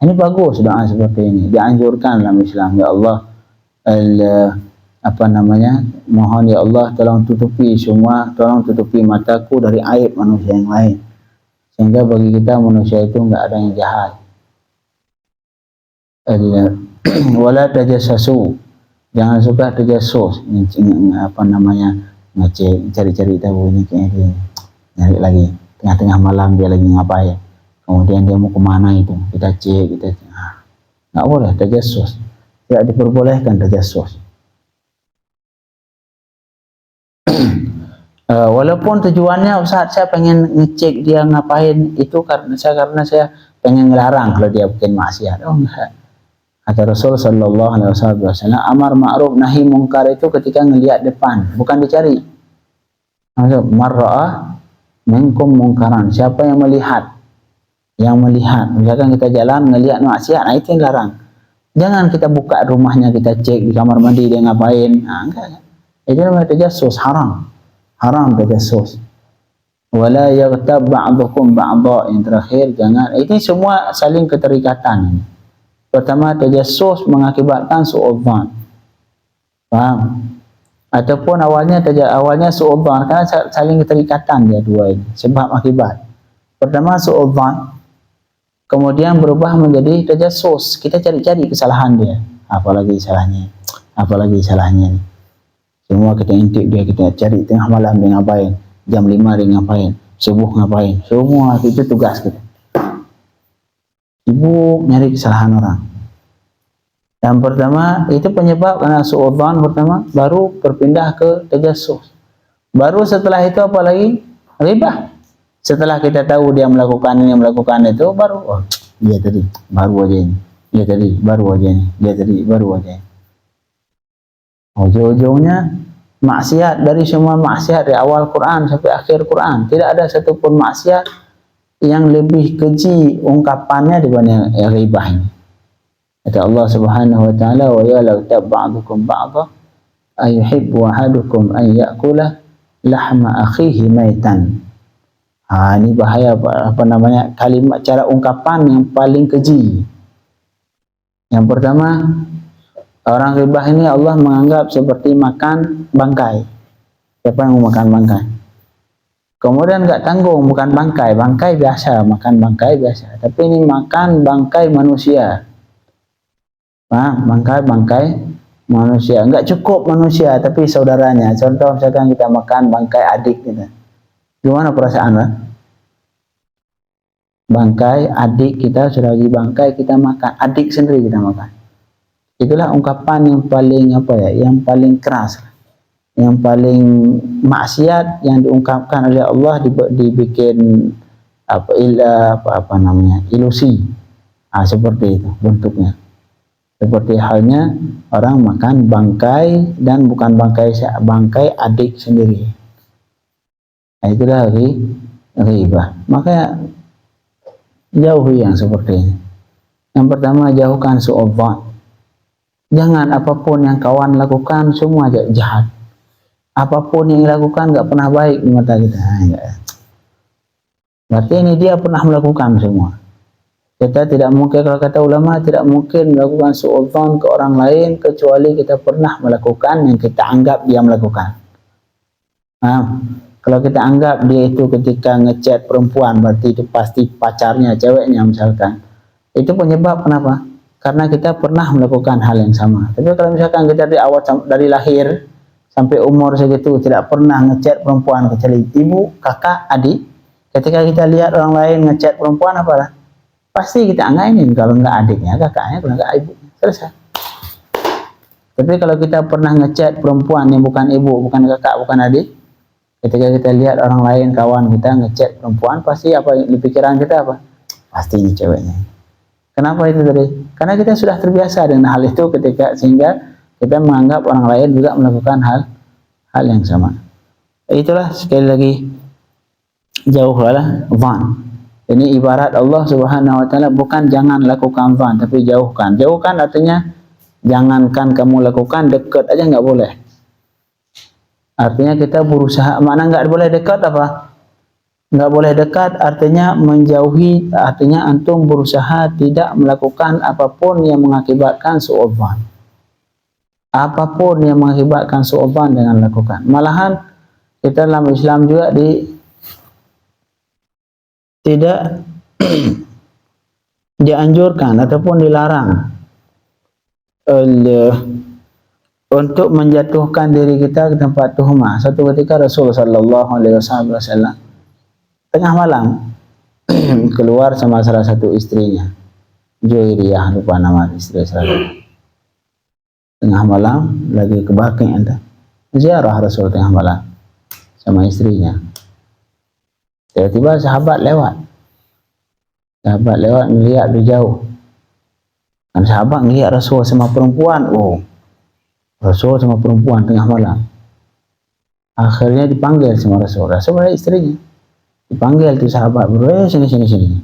Ini bagus doa seperti ini. Dianjurkan dalam Islam. Ya Allah, mohon ya Allah tolong tutupi mataku dari aib manusia yang lain, sehingga bagi kita manusia itu enggak ada yang jahat. Wala tajassasu, jangan suka tajassus, ngecek, cari-cari tahu ini kayaknya dia nyari lagi tengah-tengah malam dia lagi ngapain, kemudian dia mau kemana itu kita cek, nggak boleh tajassus, tidak diperbolehkan tajassus. Walaupun tujuannya Ustaz saya pengen ngecek dia ngapain itu karena saya pengen ngelarang kalau dia bikin maksiat. Oh enggak. Kata Rasul sallallahu alaihi wasallam, amar ma'ruf nahi mungkar itu ketika ngelihat depan, bukan dicari. Maksud marra'a minkum mungkaran, siapa yang melihat, misalkan kita jalan ngelihat maksiat, nah itu yang larang. Jangan kita buka rumahnya, kita cek di kamar mandi dia ngapain. Nah, enggak. Itu namanya tajassus, haram tajassus. Wala yaghtab ba'dukum ba'dha, yang terakhir jangan, ini semua saling keterikatan. Pertama, tajassus mengakibatkan su'udzan, paham? Ataupun awalnya su'udzan, karena saling keterikatan dia dua ini, sebab akibat. Pertama su'udzan, kemudian berubah menjadi tajassus, kita cari-cari kesalahan dia, apalagi salahnya ini. Semua kita intip dia, kita cari tengah malam dia ngapain, jam 5 dia ngapain, subuh ngapain, semua itu tugas kita. Sibuk nyari kesalahan orang. Yang pertama itu penyebab karena su'udzan pertama, baru berpindah ke tajassus. Baru setelah itu apa lagi? Ribah. Setelah kita tahu dia melakukan ini, melakukan itu, baru oh, dia tadi baru aja ini, dia tadi baru aja ini, dia tadi baru aja ini. Ujung-ujungnya maksiat, dari semua maksiat dari awal Quran sampai akhir Quran tidak ada satupun maksiat yang lebih keji ungkapannya dibanding ribah ini. Kata Allah Subhanahu wa taala, wa ya law tabba'dukum ba'dha ayuhibbu ahadukum an ya'kula lahma akhihi maitan. Ini bahaya kalimat cara ungkapan yang paling keji. Yang pertama, orang ribah ini Allah menganggap seperti makan bangkai. Siapa yang mau makan bangkai? Kemudian enggak tanggung, bukan bangkai biasa, makan bangkai biasa. Tapi ini makan bangkai manusia. Paham? Bangkai manusia. Enggak cukup manusia, tapi saudaranya. Contoh misalkan kita makan bangkai adik kita. Gimana perasaan lah? Bangkai adik kita sudah lagi bangkai kita makan, adik sendiri kita makan. Itulah ungkapan yang paling yang paling keras, yang paling maksiat yang diungkapkan oleh Allah, dibikin ilusi. Seperti itu bentuknya. Seperti halnya orang makan bangkai dan bukan bangkai adik sendiri. Itulah ribah. Maka jauhi yang seperti ini. Yang pertama, jauhkan su'udzan. Jangan apapun yang kawan lakukan semua jahat. Apapun yang dilakukan enggak pernah baik di mata kita. Berarti ini dia pernah melakukan semua. Kita tidak mungkin, kalau kata ulama, tidak mungkin melakukan su'udzan ke orang lain kecuali kita pernah melakukan yang kita anggap dia melakukan. Kalau kita anggap dia itu ketika ngechat perempuan, berarti itu pasti pacarnya, ceweknya misalkan. Itu penyebab kenapa? Karena kita pernah melakukan hal yang sama. Tapi kalau misalkan kita dari lahir sampai umur segitu tidak pernah ngechat perempuan kecuali ibu, kakak, adik. Ketika kita lihat orang lain ngechat perempuan, apalah? Pasti kita anggainin, kalau enggak adiknya, kakaknya, kalau enggak ibunya. Selesai. Tapi kalau kita pernah ngechat perempuan yang bukan ibu, bukan kakak, bukan adik, ketika kita lihat orang lain, kawan kita ngechat perempuan, pasti apa di pikiran kita apa? Pasti ini ceweknya. Kenapa itu tadi? Karena kita sudah terbiasa dengan hal itu sehingga kita menganggap orang lain juga melakukan hal yang sama. Itulah sekali lagi, jauhlah dzan. Ini ibarat Allah Subhanahu wa taala, bukan jangan lakukan dzan, tapi jauhkan. Jauhkan artinya jangankan kamu lakukan, dekat aja nggak boleh. Artinya kita berusaha, mana nggak boleh dekat apa? Nggak boleh dekat artinya menjauhi, artinya antum berusaha tidak melakukan apapun yang mengakibatkan su'udzan. apapun yang mengakibatkan suudzon jangan lakukan. Malahan kita dalam Islam juga tidak dianjurkan ataupun dilarang untuk menjatuhkan diri kita ke tempat tuhmah. Satu ketika Rasulullah sallallahu alaihi wasallam tengah malam keluar sama salah satu istrinya, Juwairiyah, lupa nama istri saya. Tengah malam lagi ke Baqi' anda ziarah Rasul tengah malam sama istrinya. Tiba-tiba sahabat lewat melihat dari jauh. Kan sahabat melihat Rasul sama perempuan. Oh, Rasul sama perempuan tengah malam. Akhirnya dipanggil sama Rasul oleh istrinya. Dipanggil tu sahabat, sini.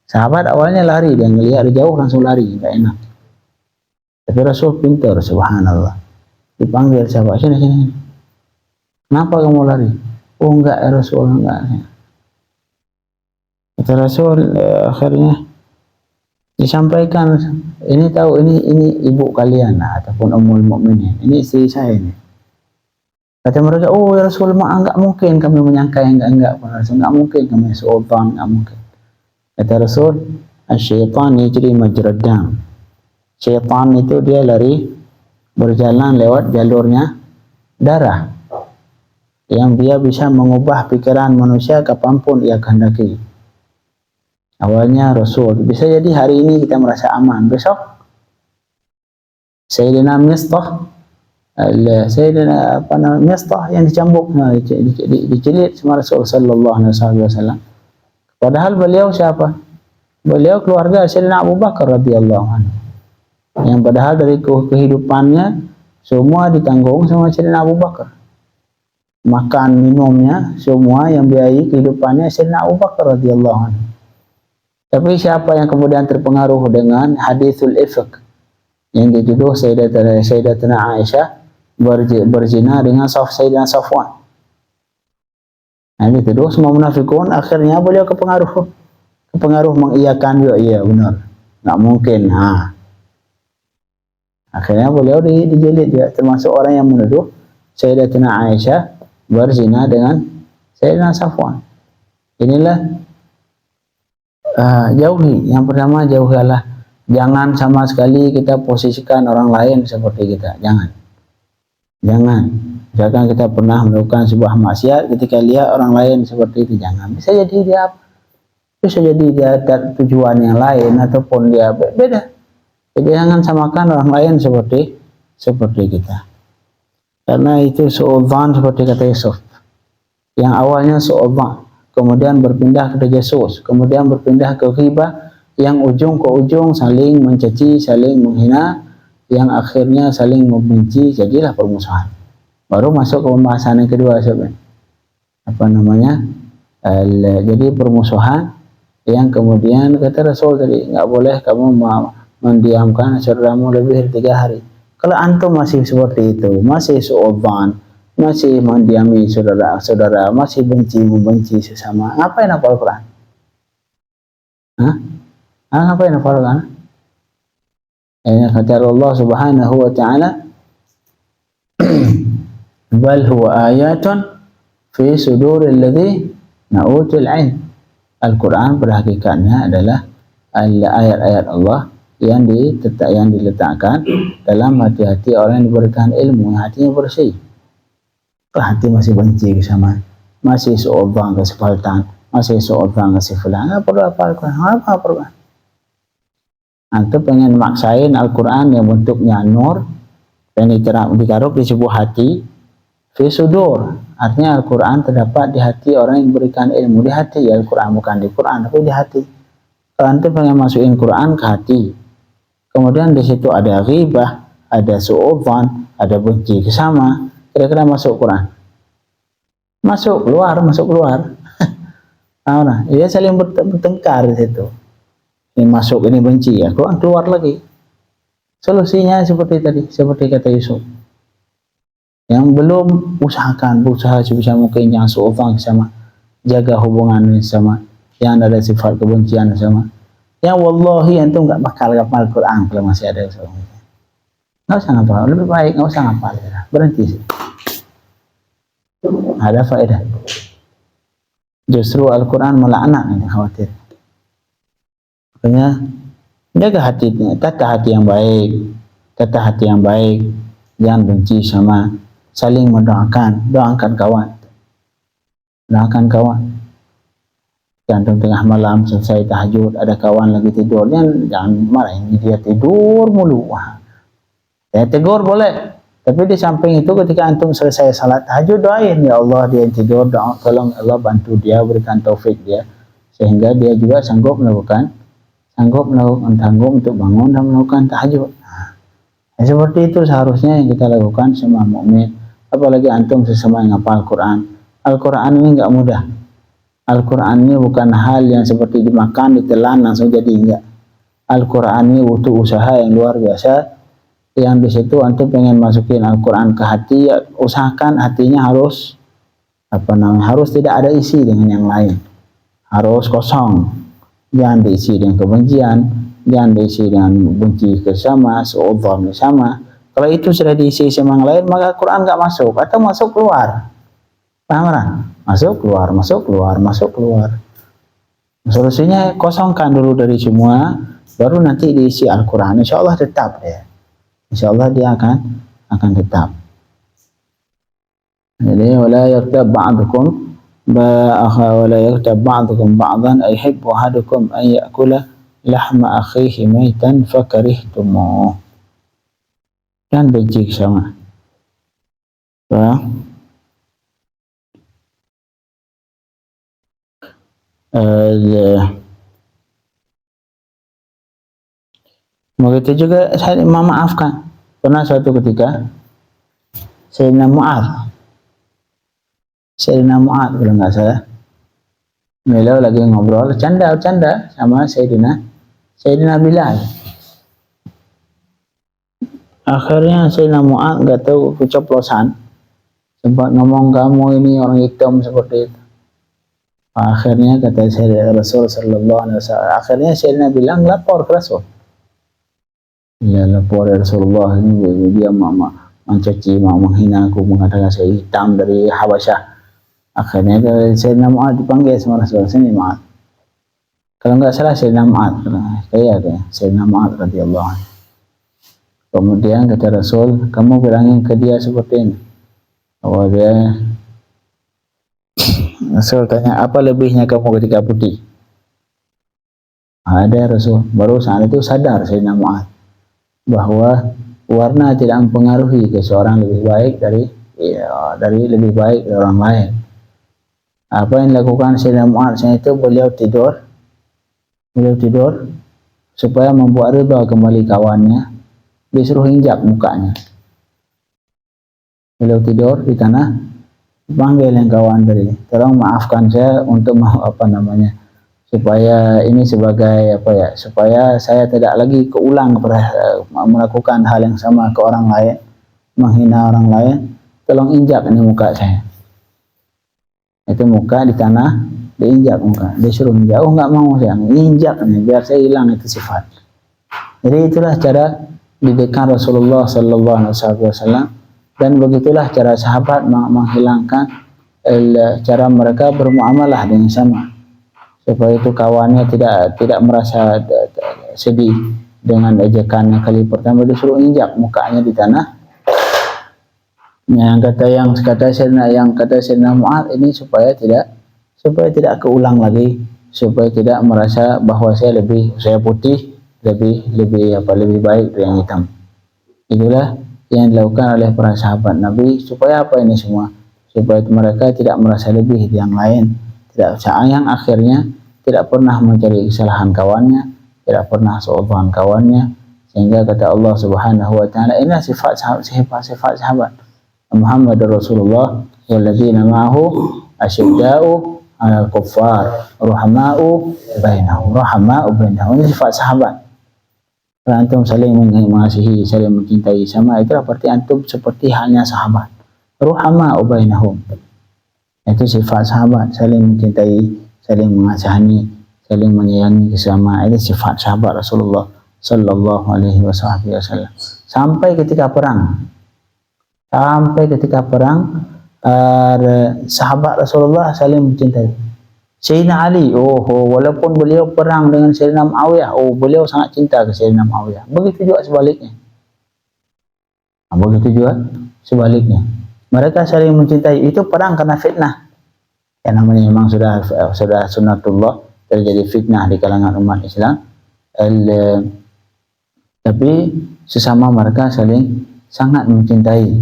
Sahabat awalnya lari, dia melihat dari jauh langsung lari, tak enak. Tapi Rasul pintar, subhanallah. Dipanggil sahabat, sini. Kenapa kamu lari? Oh enggak ya Rasul, enggak. Kata Rasul, akhirnya disampaikan, ini tahu ini ibu kalian ataupun Ummul Mukminin, ini istri saya ini. Kata mereka, oh ya Rasul, enggak mungkin kami menyangka yang enggak. Rasul, enggak mungkin kami suudzon, enggak mungkin. Kata Rasul, asy-syaitan yajri majrad dam. Syaitan itu dia lari berjalan lewat jalurnya darah, yang dia bisa mengubah pikiran manusia kapanpun ia kehendaki. Awalnya Rasul, bisa jadi hari ini kita merasa aman, besok Sayyidina Mistah yang dicambuk, dicelit sama Rasul sallallahu alaihi wasallam. Padahal beliau siapa? Beliau keluarga Sayyidina Abu Bakar radhiyallahu anhu, yang padahal dari kehidupannya semua ditanggung sama Sayyidina Abu Bakar. Makan minumnya semua yang biayai kehidupannya Sayyidina Abu Bakar radhiyallahu anhu. Tapi siapa yang kemudian terpengaruh dengan hadithul ifk yang dituduh Sayyidatuna Aisyah berzina dengan Sayyidina Safwan? Nah, dituduh semua munafikun, akhirnya beliau kepengaruh mengiyakan juga, iya benar, nggak mungkin. Akhirnya beliau dijilid dia, termasuk orang yang menuduh Sayyidatuna Aisyah berzina dengan Sayyidina Safwan. Inilah jauhi. Yang pertama, jauhilah, jangan sama sekali kita posisikan orang lain seperti kita. Jangan. Misalkan kita pernah melakukan sebuah maksiat, ketika lihat orang lain seperti itu, jangan. Bisa jadi dia ada tujuan yang lain ataupun dia beda. Jadi jangan samakan orang lain seperti kita. Karena itu suudzon, seperti kata Yusuf, yang awalnya suudzon, kemudian berpindah ke tajasus, kemudian berpindah ke ghibah, yang ujung ke ujung saling mencaci, saling menghina, yang akhirnya saling membenci, jadilah permusuhan. Baru masuk ke pembahasan yang kedua sebenarnya. Jadi permusuhan yang kemudian kata Rasul tadi, nggak boleh kamu mendiamkan saudaramu lebih dari 3 hari. Kalau antum masih seperti itu, masih suudzon, masih mendiami saudara, masih membenci sesama, ngapain hafal Quran? Ngapain hafal Quran? Ini kata Allah Subhanahu wa taala, bal huwa ayatun fi suduril ladzina utul ilm. Al-Quran pada hakikatnya adalah ayat-ayat Allah yang diletakkan dalam hati-hati orang yang diberikan ilmu, yang hatinya bersih. Hati masih benci sama, masih suudzon ke sepaltan, masih suudzon ke si fulan, nggak perlu apa Al-Quran, apa perlu. Antum pengen maksain Al-Quran yang bentuknya nur, yang ditaruh di sebuah hati, fi sudur, artinya Al-Quran terdapat di hati orang yang diberikan ilmu, di hati ya Al-Quran, bukan di Quran tapi di hati. Kalau antum pengen masukin Quran ke hati, kemudian di situ ada ghibah, ada suudzon, ada benci sesama, kira-kira masuk Quran? Masuk keluar. Dia saling bertengkar di situ. Ini masuk, ini benci, ya Quran keluar lagi. Solusinya seperti tadi, seperti kata Yusuf. Yang belum berusaha sebisa mungkin jangan suudzon sama, jaga hubungan sama, yang ada sifat kebencian sama. Yang wallahi antum nggak bakal hafal Quran kalau masih ada usaha. nggak usah ngapal, lebih baik nggak usah ngapal, berhenti. Ada faedah. Justru Al-Quran melaknat ini, khawatir. Makanya jaga hatinya, tata hati yang baik, tata hati yang baik, jangan benci sama, saling mendoakan, doakan kawan, doakan kawan. Jangan tengah malam selesai tahajud ada kawan lagi tidur, jangan marahin dia tidur mulu. Wah, ya tegur boleh, tapi di samping itu ketika antum selesai salat tahajud doain, ya Allah dia tidur, doa tolong Allah bantu dia, berikan taufik dia sehingga dia juga sanggup melakukan untuk bangun dan melakukan tahajud. Nah, seperti itu seharusnya yang kita lakukan semua mukmin, apalagi antum sesama yang hafal Al-Quran. Al-Quran ini enggak mudah. Al-Quran ini bukan hal yang seperti dimakan, ditelan langsung jadi, enggak. Al-Quran ini butuh usaha yang luar biasa. Yang di situ antum pengen masukin Al-Quran ke hati, usahakan hatinya harus harus tidak ada isi dengan yang lain, harus kosong, jangan diisi dengan kebencian, jangan diisi dengan benci ke sama, suudzon sama. Kalau itu sudah diisi sama yang lain, maka Al-Quran enggak masuk atau masuk keluar. Paham kan? Masuk keluar, masuk keluar, masuk keluar. Solusinya kosongkan dulu dari semua, baru nanti diisi Al-Quran. Insya Allah tetap ya. Insya Allah dia akan tetap. Jadi wala yaktab ba'dukum wala yaktab ba'dukum ba'dan ayhibbu ahadukum an ya'kula lahma akhihi maitan fakarihtumuh. Dan benci sama. Begitu juga saya memaafkan. Pernah suatu ketika Sayyidina Mu'adz kalau nggak salah, beliau lagi ngobrol canda sama Sayyidina Bilal. Akhirnya Sayyidina Mu'adz nggak tahu keceplosan, sempat ngomong kamu ini orang hitam seperti itu. Akhirnya kata Rasul sallallahu alaihi wasallam, akhirnya Sayyidina bilang lapor ke Rasul. Ya lapor ya Rasulullah, ini dia mencaci, menghina aku, mengatakan saya hitam dari Habasyah. Akhirnya Sayyidina Mu'adz dipanggil sama Rasul, sini Mu'adz. Kalau nggak salah Sayyidina Mu'adz, Sayyidina Mu'adz radhiyallahu anhu. Kemudian kata Rasul, kamu bilangin ke dia seperti ini. Bahwa dia Rasul tanya, apa lebihnya kamu ketika putih? Ada Rasul. Baru saat itu sadar Sayyidina Mu'adz bahwa warna tidak mempengaruhi ke seorang lebih baik dari lebih baik dari orang lain. Apa yang dilakukan Sayyidina Mu'adz itu, beliau tidur supaya membuat ridha kembali kawannya, disuruh injak mukanya. Beliau tidur di tanah, panggil yang kawan tadi, tolong maafkan saya untuk supaya ini sebagai supaya saya tidak lagi keulang melakukan hal yang sama ke orang lain, menghina orang lain. Tolong injak ini muka saya. Itu muka di tanah, diinjak muka, disuruh injak. Oh nggak mau saya, injak nih biar saya hilang itu sifat. Jadi itulah cara didikan Rasulullah sallallahu alaihi wasallam. Dan begitulah cara sahabat menghilangkan cara mereka bermuamalah dengan sama, supaya itu kawannya tidak merasa sedih dengan ejekannya kali pertama, disuruh injak mukanya di tanah. Yang kata Sayyidina Mu'adz ini supaya tidak keulang lagi, supaya tidak merasa bahwa saya putih lebih baik dari yang hitam. Itulah yang dilakukan oleh para sahabat Nabi, supaya apa ini semua? Supaya mereka tidak merasa lebih dari yang lain, tidak sayang, akhirnya tidak pernah mencari kesalahan kawannya, tidak pernah suudzon kawannya, sehingga kata Allah Subhanahu wa taala, ini sifat sahabat Muhammad Rasulullah walladzina ma'ahu asyidda'u 'alal kuffar rahama'u bainahum. Ini sifat sahabat. Kalau antum saling mengasihi, saling mencintai sama, itu berarti antum seperti halnya sahabat. Ruhama ubainahum. Itu sifat sahabat, saling mencintai, saling mengasihani, saling menyayangi sesama. Itu sifat sahabat Rasulullah sallallahu alaihi wasallam. sampai ketika perang. Sahabat Rasulullah saling mencintai. Sayyidina Ali, walaupun beliau perang dengan Sayyidina Muawiyah, beliau sangat cinta ke Sayyidina Muawiyah. Begitu juga sebaliknya. Mereka saling mencintai. Itu perang karena fitnah. Yang namanya memang sudah sunnatullah, terjadi fitnah di kalangan umat Islam. Tapi sesama mereka saling sangat mencintai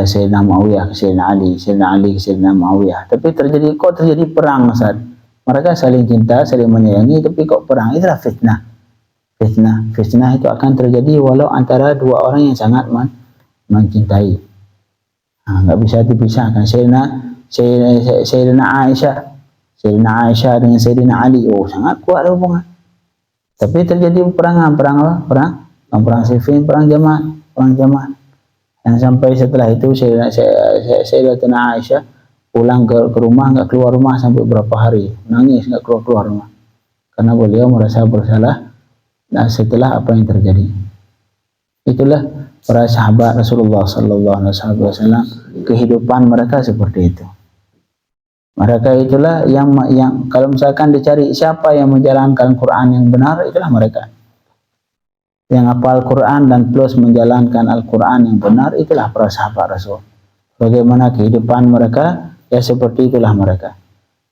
Sayyidina Muawiyah ke Sayyidina Ali, Sayyidina Ali ke Sayyidina Muawiyah. Tapi terjadi perang, Ustaz. Mereka saling cinta, saling menyayangi, tapi kok perang? Itulah fitnah. Fitnah itu akan terjadi walau antara dua orang yang sangat mencintai. Nggak bisa dipisahkan. Sayyidina Aisyah dengan Sayyidina Ali, sangat kuat hubungan. Tapi terjadi perang Siffin, perang Jamal. Dan sampai setelah itu Sayyidatina Aisyah pulang ke rumah, nggak keluar rumah sampai berapa hari, nangis nggak keluar rumah karena beliau merasa bersalah. Nah, setelah apa yang terjadi, itulah para sahabat Rasulullah Sallallahu Alaihi Wasallam, kehidupan mereka seperti itu. Mereka itulah yang kalau misalkan dicari siapa yang menjalankan Quran yang benar, itulah mereka. Yang hafal Quran dan plus menjalankan Al-Quran yang benar, itulah para sahabat Rasul. Bagaimana kehidupan mereka, ya seperti itulah mereka.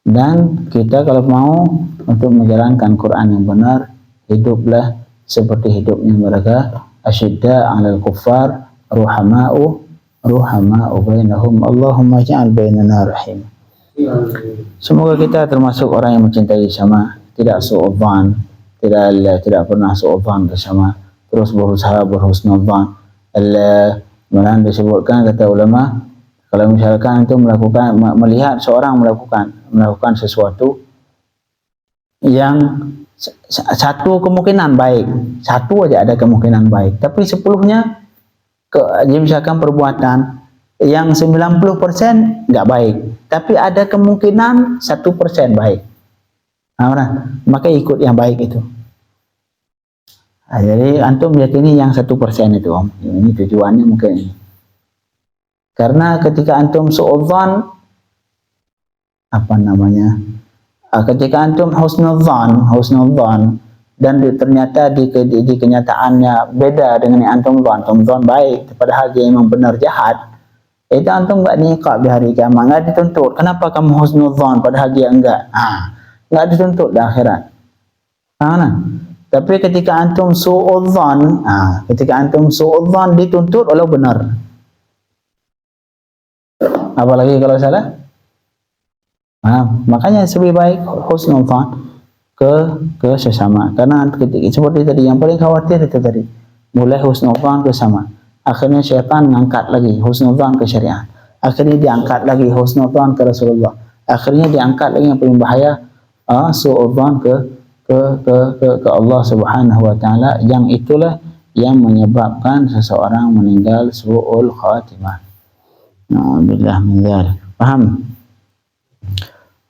Dan kita kalau mau untuk menjalankan Quran yang benar, hiduplah seperti hidupnya mereka. Asyidda 'alal kuffar, ruhama'u bainahum. Allahumma ja'al bainana rahim. Semoga kita termasuk orang yang mencintai sama, tidak su'udzan, tidak pernah su'udzan bersama, terus berusaha berhusnudzan. Malahan disebutkan, kata ulama, kalau misalkan itu melihat seorang melakukan sesuatu yang satu kemungkinan baik, satu aja ada kemungkinan baik, tapi 10-nya misalkan perbuatan yang 90% nggak baik, tapi ada kemungkinan 1% baik. Maka ikut yang baik itu. Jadi antum yakini yang 1% itu, Om. Ini tujuannya mungkin ini. Karena ketika antum su'udzan, ketika antum husnudzan dan ternyata di kenyataannya beda dengan yang antum dzan baik, padahal dia memang benar jahat, itu antum nggak niqab di hari kiamat, nggak dituntut. Kenapa kamu husnudzan padahal dia enggak? Nggak dituntut di akhirat. Tapi ketika antum su'udzan, dituntut walau benar. Apalagi kalau salah. Makanya lebih baik husnudzan ke sesama. Karena seperti tadi, yang paling khawatir itu tadi, mulai husnudzan ke sesama. Akhirnya syaitan ngangkat lagi husnudzan ke syariat. Akhirnya diangkat lagi husnudzan ke Rasulullah. Akhirnya diangkat lagi yang paling bahaya, su'udzan ke Allah Subhanahu wa taala, yang itulah yang menyebabkan seseorang meninggal su'ul khatimah. Na'udzubillah min dzalik. Paham?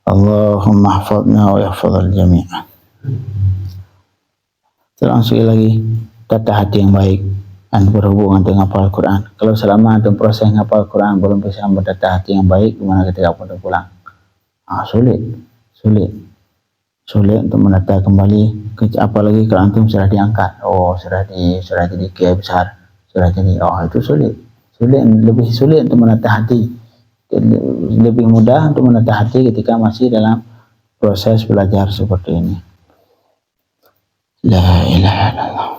Allahumma ihfadna wa ihfadhal jami'. Terus sekali lagi, tata hati yang baik dan berhubungan dengan hafal Quran. Kalau selama antum proses hafal Quran belum bisa bertata hati yang baik, gimana ketika antum pulang? Sulit untuk menata kembali, apalagi kalau antum sudah diangkat, sudah jadi kiai besar, sudah jadi, itu sulit, lebih sulit untuk menata hati. Lebih mudah untuk menata hati ketika masih dalam proses belajar seperti ini. La ilaha illallah.